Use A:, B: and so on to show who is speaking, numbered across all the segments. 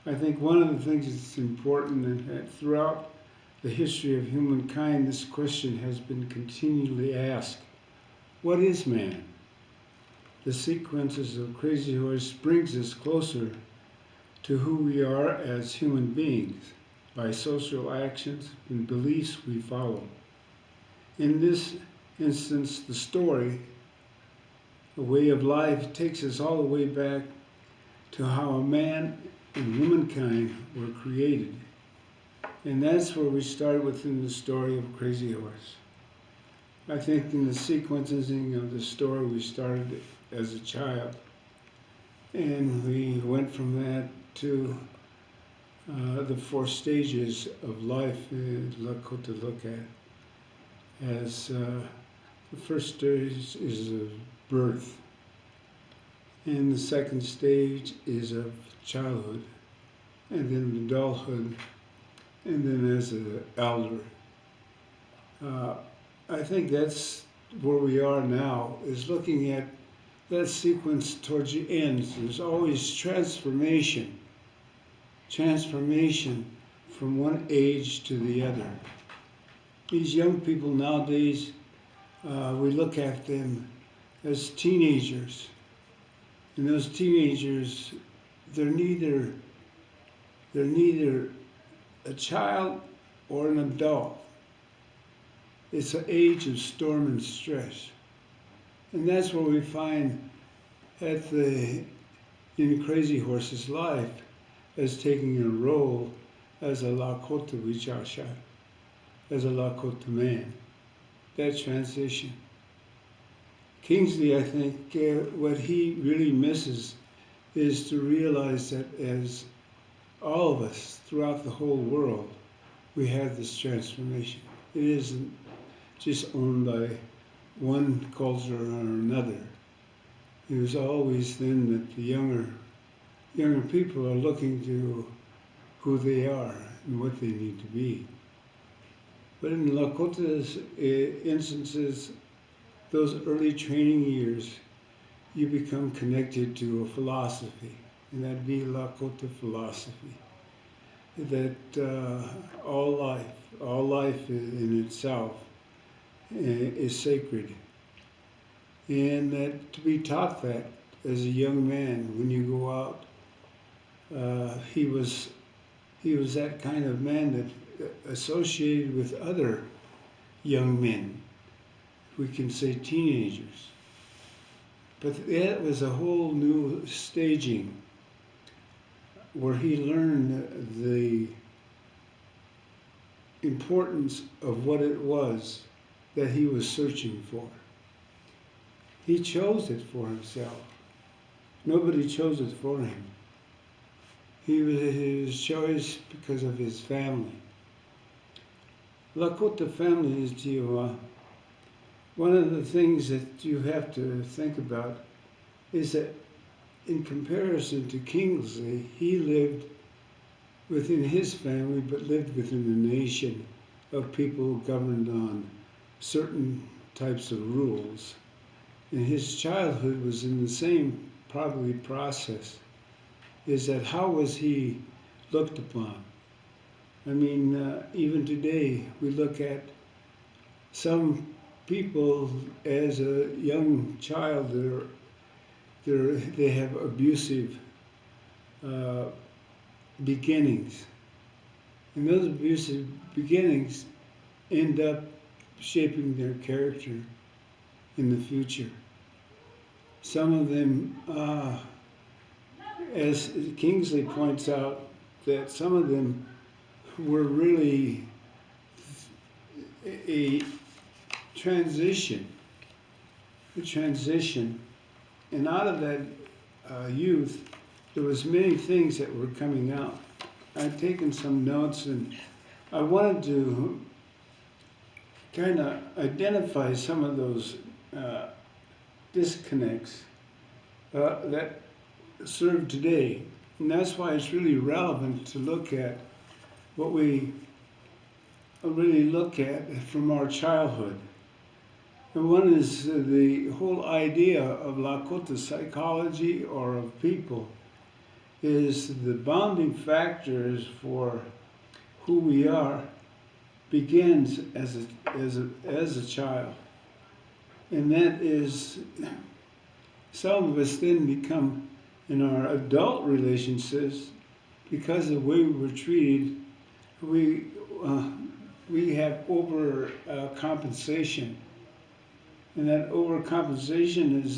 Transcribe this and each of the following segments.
A: I think one of the things that's important is that throughout the history of humankind, this question has been continually asked. What is man? The sequences of Crazy Horse brings us closer to who we are as human beings by social actions and beliefs we follow. In this instance, the story, a way of life, takes us all the way back to how a man and womankind were created. And that's where we start within the story of Crazy Horse. I think in the sequencing of the story, we started as a child. And we went from that to the four stages of life Lakota look at. As the first stage is of birth, and the second stage is of childhood, and then adulthood, and then as an elder. I think that's where we are now, is looking at that sequence towards the end. There's always transformation from one age to the other. These young people nowadays, we look at them as teenagers. And those teenagers, they're neither a child or an adult. It's an age of storm and stress. And that's where we find in Crazy Horse's life as taking a role as a Lakota Wichasha, as a Lakota man. That transition. Kingsley, I think, what he really misses is to realize that as all of us throughout the whole world, we have this transformation. It isn't just owned by one culture or another. It was always then that the younger people are looking to who they are and what they need to be. But in Lakota's instances, those early training years, you become connected to a philosophy, and that'd be Lakota philosophy. That all life in itself is sacred. And that to be taught that as a young man when you go out, he was that kind of man that associated with other young men. We can say teenagers. But that was a whole new staging where he learned the importance of what it was that he was searching for. He chose it for himself. Nobody chose it for him. He was his choice because of his family. Lakota family is Jiwa. One of the things that you have to think about is that in comparison to Kingsley, he lived within his family, but lived within a nation of people governed on certain types of rules. And his childhood was in the same probably process. Is that how was he looked upon? I mean, even today we look at some people as a young child, they have abusive beginnings. And those abusive beginnings end up shaping their character in the future. Some of them, as Kingsley points out, that some of them were really a transition, and out of that youth, there was many things that were coming out. I've taken some notes, and I wanted to kind of identify some of those disconnects that serve today, and that's why it's really relevant to look at what we really look at from our childhood. And one is the whole idea of Lakota psychology or of people is the bonding factors for who we are begins as a child. And that is, some of us then become, in our adult relationships, because of the way we were treated, we have over compensation. And that overcompensation is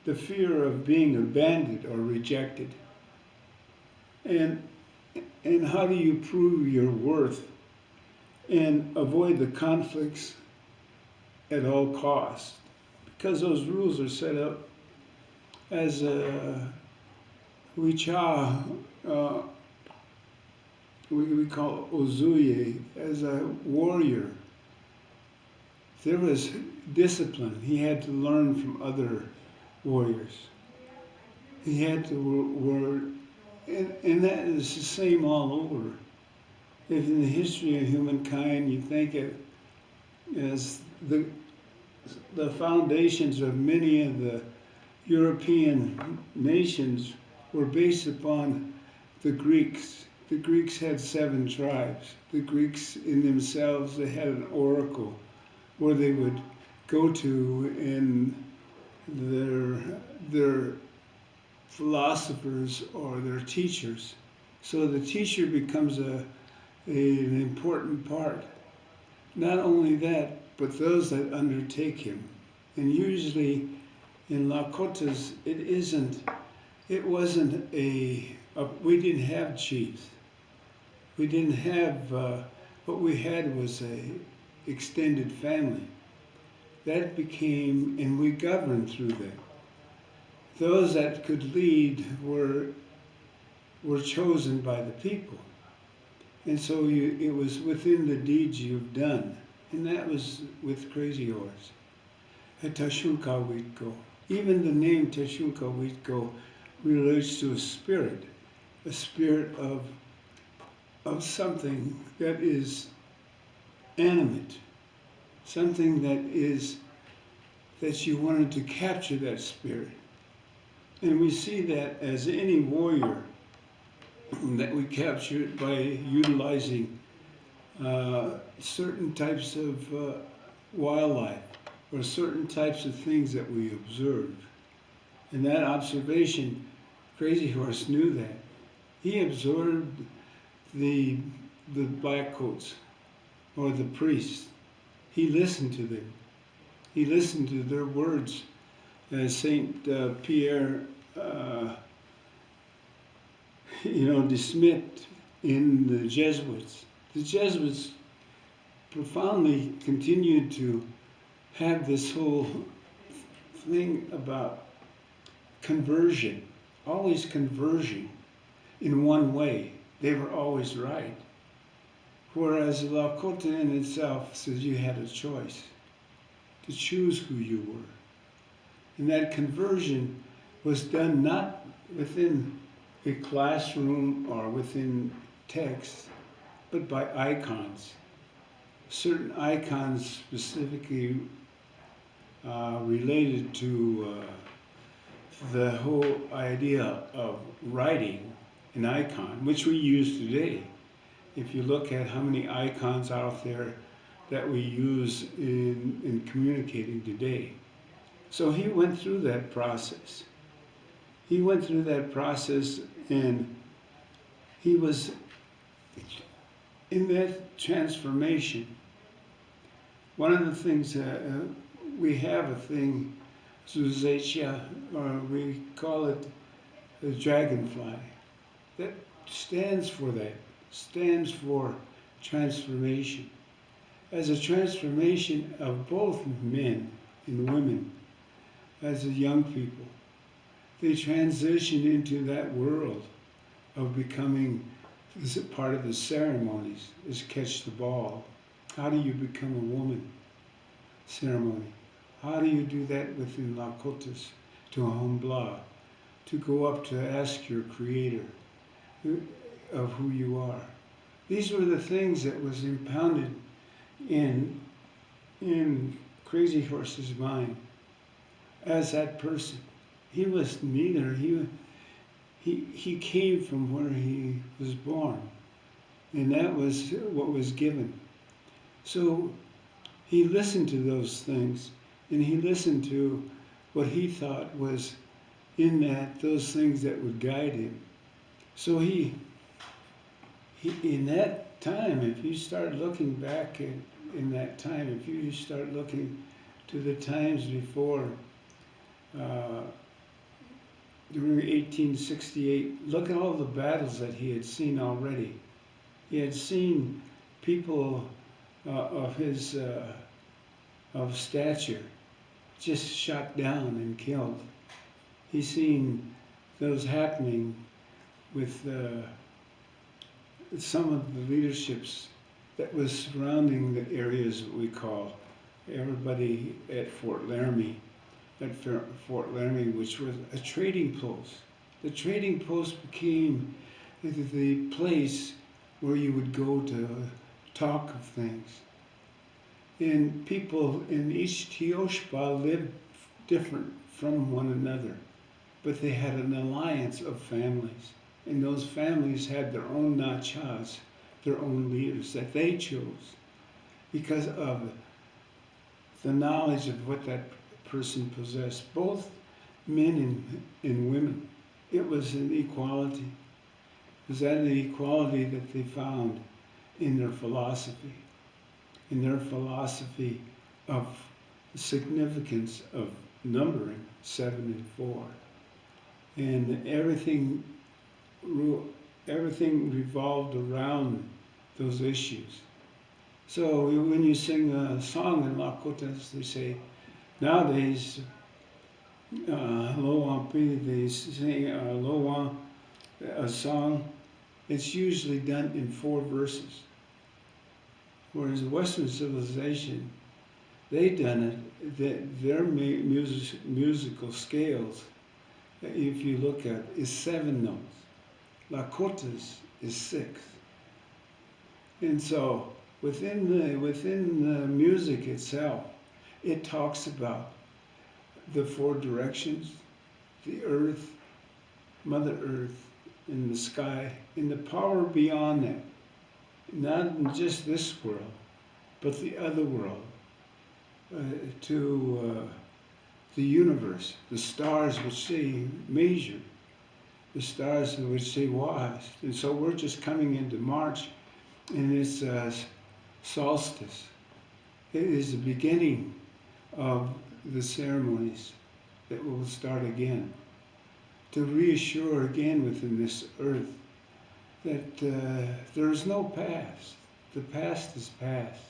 A: the fear of being abandoned or rejected. And how do you prove your worth and avoid the conflicts at all costs? Because those rules are set up as we call Ozuye, as a warrior. There was discipline. He had to learn from other warriors. He had to and that is the same all over. If in the history of humankind you think it as the foundations of many of the European nations were based upon the Greeks. The Greeks had 7 tribes. The Greeks in themselves, they had an oracle where they would go to, and their philosophers or their teachers. So the teacher becomes an important part. Not only that, but those that undertake him. And usually in Lakotas, it wasn't we didn't have chiefs. We didn't have, what we had was a extended family. That became, and we governed through that. Those that could lead were chosen by the people. And so it was within the deeds you've done. And that was with Crazy Horse. Tashunka Witko. Even the name Tashunka Witko relates to a spirit of something that is animate, something that you wanted to capture that spirit. And we see that as any warrior, that we capture it by utilizing certain types of wildlife or certain types of things that we observe. And that observation, Crazy Horse knew that. He observed the black coats or the priests. He listened to them. He listened to their words. Saint Pierre, dismissed in the Jesuits. The Jesuits profoundly continued to have this whole thing about conversion, always conversion in one way. They were always right. Whereas Lakota in itself says you had a choice to choose who you were. And that conversion was done not within a classroom or within text, but by icons. Certain icons specifically related to the whole idea of writing an icon, which we use today. If you look at how many icons out there that we use in communicating today. So he went through that process. He went through that process, and he was in that transformation. One of the things, we have a thing, Zuzecha, or we call it the dragonfly, that stands for transformation. As a transformation of both men and women, as the young people, they transition into that world of becoming part of the ceremonies, is catch the ball. How do you become a woman? Ceremony. How do you do that within Lakotas? To Humbla, to go up to ask your creator of who you are. These were the things that was impounded in Crazy Horse's mind as that person. He was neither. he came from where he was born, and that was what was given. So he listened to those things, and he listened to what he thought was in those things that would guide him. So he in that time, if you start looking back in that time, if you start looking to the times before, during 1868, look at all the battles that he had seen already. He had seen people of his of stature just shot down and killed. He's seen those happening with some of the leaderships that was surrounding the areas that we call everybody at Fort Laramie, which was a trading post. The trading post became the place where you would go to talk of things. And people in each Tioshpa lived different from one another, but they had an alliance of families. And those families had their own nachas, their own leaders that they chose because of the knowledge of what that person possessed, both men and women. It was an equality. It was that equality that they found in their philosophy of the significance of numbering 7 and 4. And everything revolved around those issues. So when you sing a song in Lakotas, they say, nowadays, they sing a song, it's usually done in 4 verses. Whereas Western civilization, they done it, their musical scales, if you look at, is 7 notes. Lakotas is 6. And so within the music itself, it talks about the 4 directions, the earth, Mother Earth, and the sky, and the power beyond that. Not in just this world, but the other world, to the universe, the stars which they measure, the stars which they watch. And so we're just coming into March, and it's solstice. It is the beginning of the ceremonies that will start again, to reassure again within this earth that there is no past. The past is past.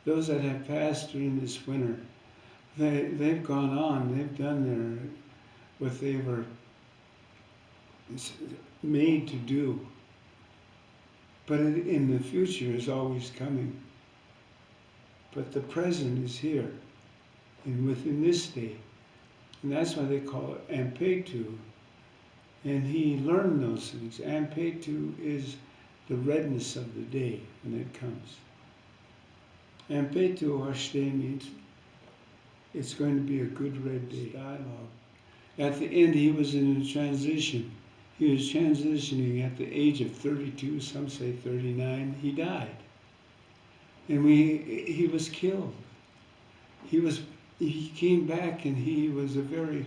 A: Those that have passed during this winter, they've gone on, they've done what they were made to do. But in the future is always coming. But the present is here, and within this day. And that's why they call it Ampetu. And he learned those things. Ampetu is the redness of the day when it comes. Ampetu Ashte means it's going to be a good red day. Dialogue. At the end, he was in a transition. He was transitioning at the age of 32, some say 39. He died. And he was killed. He came back, and he was a very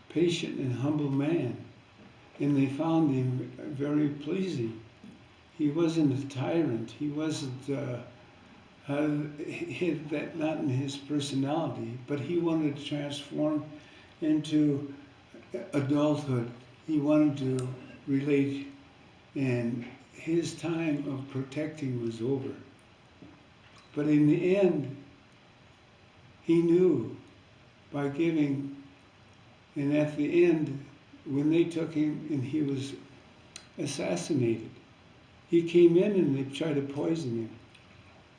A: patient and humble man. And they found him very pleasing. He wasn't a tyrant. He wasn't not in his personality, but he wanted to transform into adulthood. He wanted to relate, and his time of protecting was over. But in the end, he knew by giving, and at the end, when they took him and he was assassinated, he came in and they tried to poison him.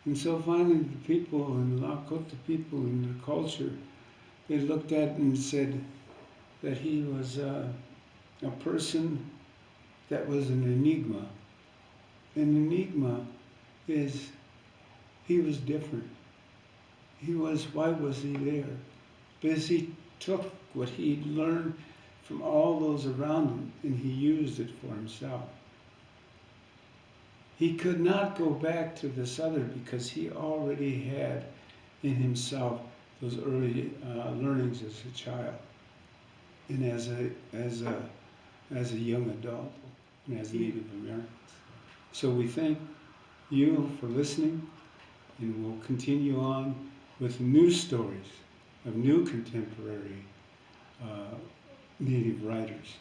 A: And so finally the people, and the Lakota people in their culture, they looked at him and said that he was a person that was an enigma. An enigma is, he was different. Why was he there? Because he took what he'd learned from all those around him, and he used it for himself. He could not go back to this other because he already had in himself those early learnings as a child and as a young adult and as a Native American. So we thank you for listening, and we'll continue on with new stories of new contemporary Native writers.